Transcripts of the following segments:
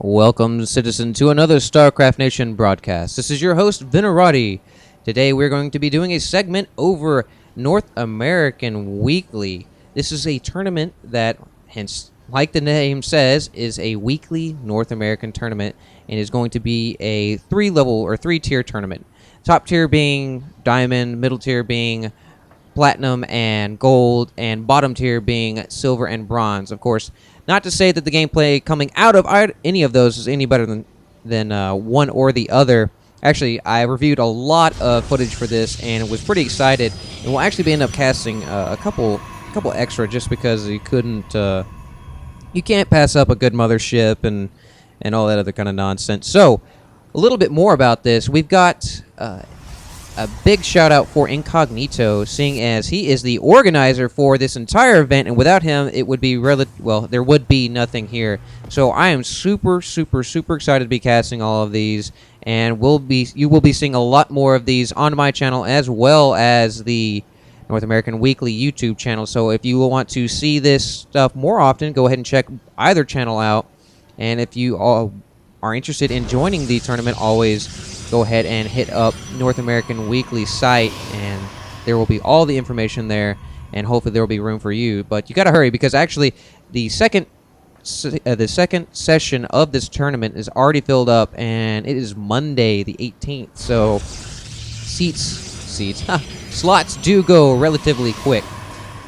Welcome, citizen, to another StarCraft Nation broadcast. This is your host, Venerati. Today we're going to be doing a segment over North American Weekly. This is a tournament that, hence, like the name says, is a weekly North American tournament and is going to be a three-level or three-tier tournament. Top tier being Diamond, middle tier being Platinum and Gold, and bottom tier being Silver and Bronze. Of course, not to say that the gameplay coming out of any of those is any better than one or the other. Actually, I reviewed a lot of footage for this and was pretty excited. And we'll actually end up casting a couple extra just because you can't pass up a good mothership and all that other kind of nonsense. So, a little bit more about this. We've got a big shout out for Incognito, seeing as he is the organizer for this entire event, and without him, it would be there would be nothing here. So I am super excited to be casting all of these, and you will be seeing a lot more of these on my channel as well as the North American Weekly YouTube channel. So if you want to see this stuff more often, go ahead and check either channel out. And if you all are interested in joining the tournament, always go ahead and hit up North American Weekly site, and there will be all the information there, and hopefully there will be room for you. But you got to hurry, because actually the second session of this tournament is already filled up, and it is Monday the 18th. So slots do go relatively quick.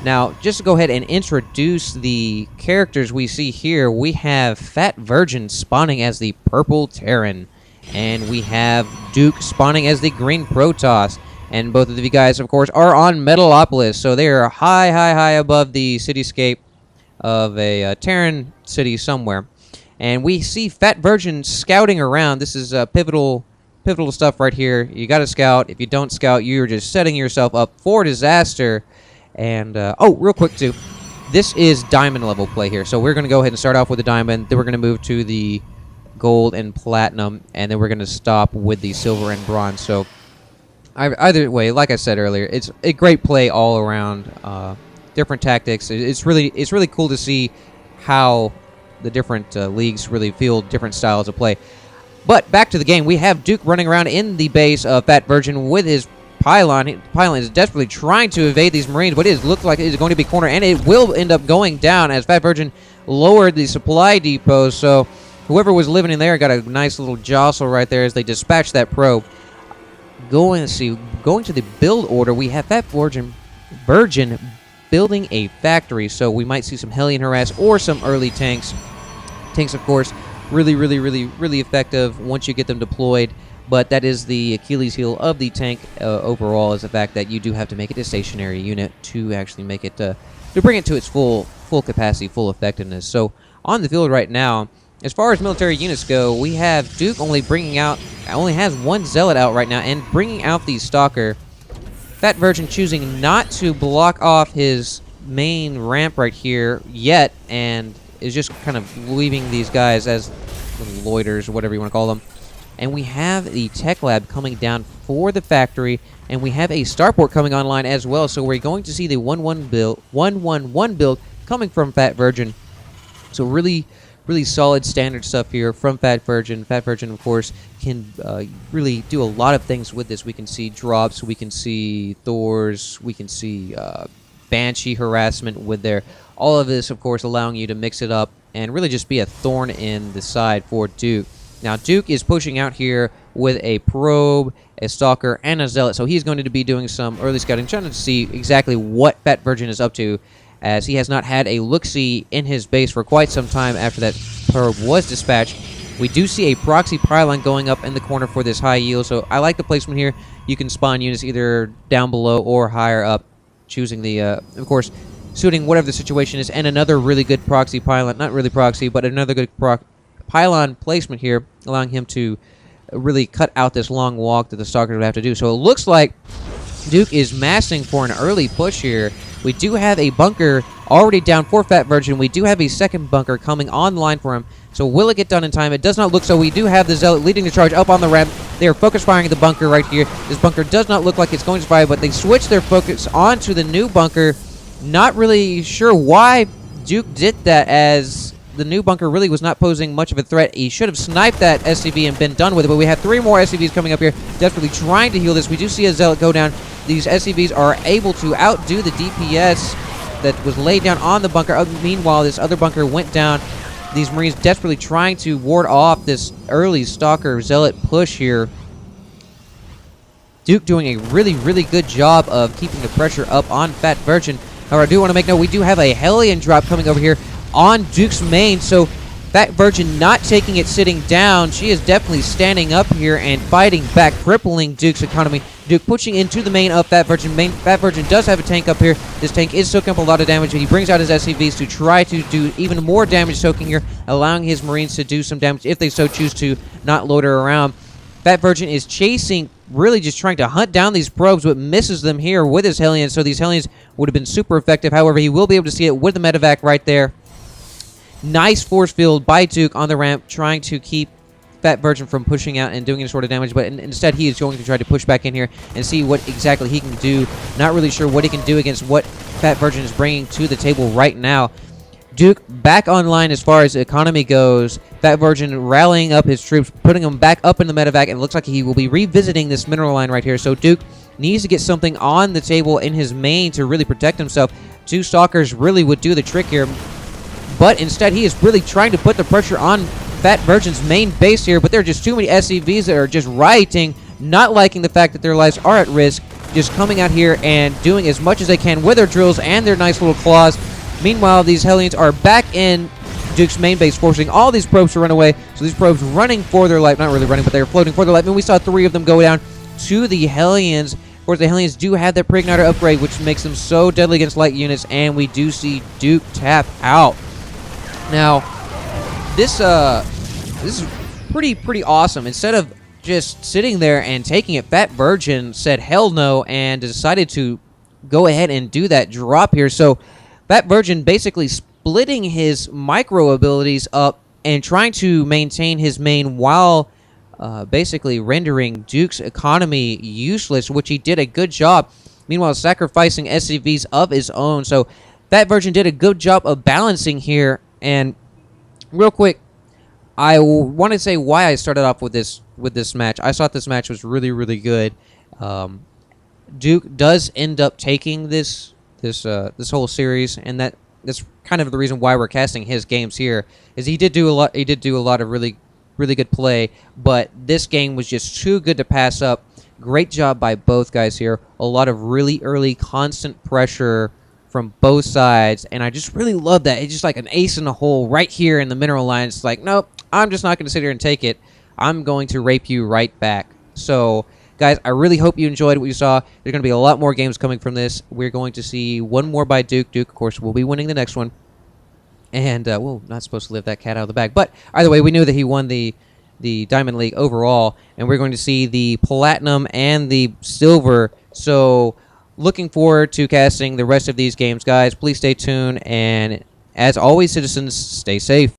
Now, just to go ahead and introduce the characters we see here, we have Fatvirgin spawning as the Purple Terran, and we have Dukke spawning as the Green Protoss. And both of you guys, of course, are on Metalopolis, so they are high above the cityscape of a Terran city somewhere. And we see Fatvirgin scouting around. This is pivotal stuff right here. You got to scout. If you don't scout, you're just setting yourself up for disaster. And, real quick, too, this is Diamond level play here. So we're going to go ahead and start off with the Diamond, then we're going to move to the Gold and Platinum, and then we're going to stop with the Silver and Bronze. So either way, like I said earlier, it's a great play all around. Different tactics. It's really cool to see how the different leagues really feel different styles of play. But back to the game, we have Dukke running around in the base of Fatvirgin with his Pylon. Pylon is desperately trying to evade these Marines, but it looks like it is going to be cornered, and it will end up going down as Fatvirgin lowered the supply depot. So whoever was living in there got a nice little jostle right there as they dispatched that probe. Going to the build order, we have Fatvirgin building a factory, so we might see some Hellion Harass or some early tanks. Tanks, of course, really effective once you get them deployed. But that is the Achilles heel of the tank overall, is the fact that you do have to make it a stationary unit to actually make it to bring it to its full capacity, full effectiveness. So on the field right now, as far as military units go, we have Dukke only has one Zealot out right now, and bringing out the Stalker. Fatvirgin choosing not to block off his main ramp right here yet, and is just kind of leaving these guys as little loiters, or whatever you want to call them. And we have the Tech Lab coming down for the factory, and we have a Starport coming online as well. So we're going to see the 1-1-1 build coming from Fatvirgin. So really solid standard stuff here from Fatvirgin. Fatvirgin, of course, can really do a lot of things with this. We can see drops, we can see Thors, we can see Banshee harassment with their... All of this, of course, allowing you to mix it up and really just be a thorn in the side for Dukke. Now, Dukke is pushing out here with a probe, a Stalker, and a Zealot. So he's going to be doing some early scouting, trying to see exactly what Fatvirgin is up to, as he has not had a look-see in his base for quite some time after that probe was dispatched. We do see a proxy pylon going up in the corner for this high yield, so I like the placement here. You can spawn units either down below or higher up, choosing the, of course, suiting whatever the situation is, and another really good proxy pylon, not really proxy, but another good pylon placement here, allowing him to really cut out this long walk that the Stalker would have to do. So it looks like Dukke is massing for an early push here. We do have a bunker already down for Fatvirgin. We do have a second bunker coming online for him. So will it get done in time? It does not look so. We do have the Zealot leading the charge up on the ramp. They are focus firing at the bunker right here. This bunker does not look like it's going to fire, but they switch their focus onto the new bunker. Not really sure why Dukke did that, as the new bunker really was not posing much of a threat. He should have sniped that SCV and been done with it, but we have 3 more SCVs coming up here, desperately trying to heal this. We do see a Zealot go down. These SCVs are able to outdo the DPS that was laid down on the bunker. Meanwhile, this other bunker went down. These Marines desperately trying to ward off this early Stalker Zealot push here. Duke doing a really, really good job of keeping the pressure up on Fatvirgin. However, I do want to make note, we do have a Hellion drop coming over here on Duke's main, so Fatvirgin not taking it sitting down. She is definitely standing up here and fighting back, crippling Duke's economy. Duke pushing into the main of Fatvirgin. Fatvirgin does have a tank up here. This tank is soaking up a lot of damage, but he brings out his SCVs to try to do even more damage soaking here, allowing his Marines to do some damage if they so choose to, not loiter around. Fatvirgin is chasing, really just trying to hunt down these probes, but misses them here with his Hellions, so these Hellions would have been super effective. However, he will be able to see it with the medevac right there. Nice force field by Duke on the ramp, trying to keep Fatvirgin from pushing out and doing any sort of damage, but instead he is going to try to push back in here and see what exactly he can do. Not really sure what he can do against what Fatvirgin is bringing to the table right now. Duke back online as far as economy goes. Fatvirgin rallying up his troops, putting them back up in the medevac, and it looks like he will be revisiting this mineral line right here. So Duke needs to get something on the table in his main to really protect himself. 2 Stalkers really would do the trick here, but instead he is really trying to put the pressure on Fatvirgin's main base here, but there are just too many SCVs that are just rioting, not liking the fact that their lives are at risk, just coming out here and doing as much as they can with their drills and their nice little claws. Meanwhile, these Hellions are back in Duke's main base, forcing all these probes to run away. So these probes running for their life, not really running, but they're floating for their life. And we saw 3 of them go down to the Hellions. Of course, the Hellions do have that Preigniter upgrade, which makes them so deadly against light units, and we do see Duke tap out. Now, this is pretty awesome. Instead of just sitting there and taking it, Fatvirgin said hell no and decided to go ahead and do that drop here. So Fatvirgin basically splitting his micro abilities up and trying to maintain his main while basically rendering Duke's economy useless, which he did a good job. Meanwhile, sacrificing SCVs of his own. So Fatvirgin did a good job of balancing here. And real quick, I want to say why I started off with this match. I thought this match was really, really good. Duke does end up taking this whole series, and that's kind of the reason why we're casting his games here. Is he did do a lot. He did do a lot of really good play, but this game was just too good to pass up. Great job by both guys here. A lot of really early constant pressure from both sides, and I just really love that. It's just like an ace in the hole right here in the mineral line. It's like, nope, I'm just not going to sit here and take it. I'm going to rape you right back. So, guys, I really hope you enjoyed what you saw. There's going to be a lot more games coming from this. We're going to see one more by Duke. Duke, of course, will be winning the next one. And, well, not supposed to lift that cat out of the bag. But, either way, we knew that he won the Diamond League overall. And we're going to see the Platinum and the Silver. So, looking forward to casting the rest of these games, guys. Please stay tuned. And, as always, citizens, stay safe.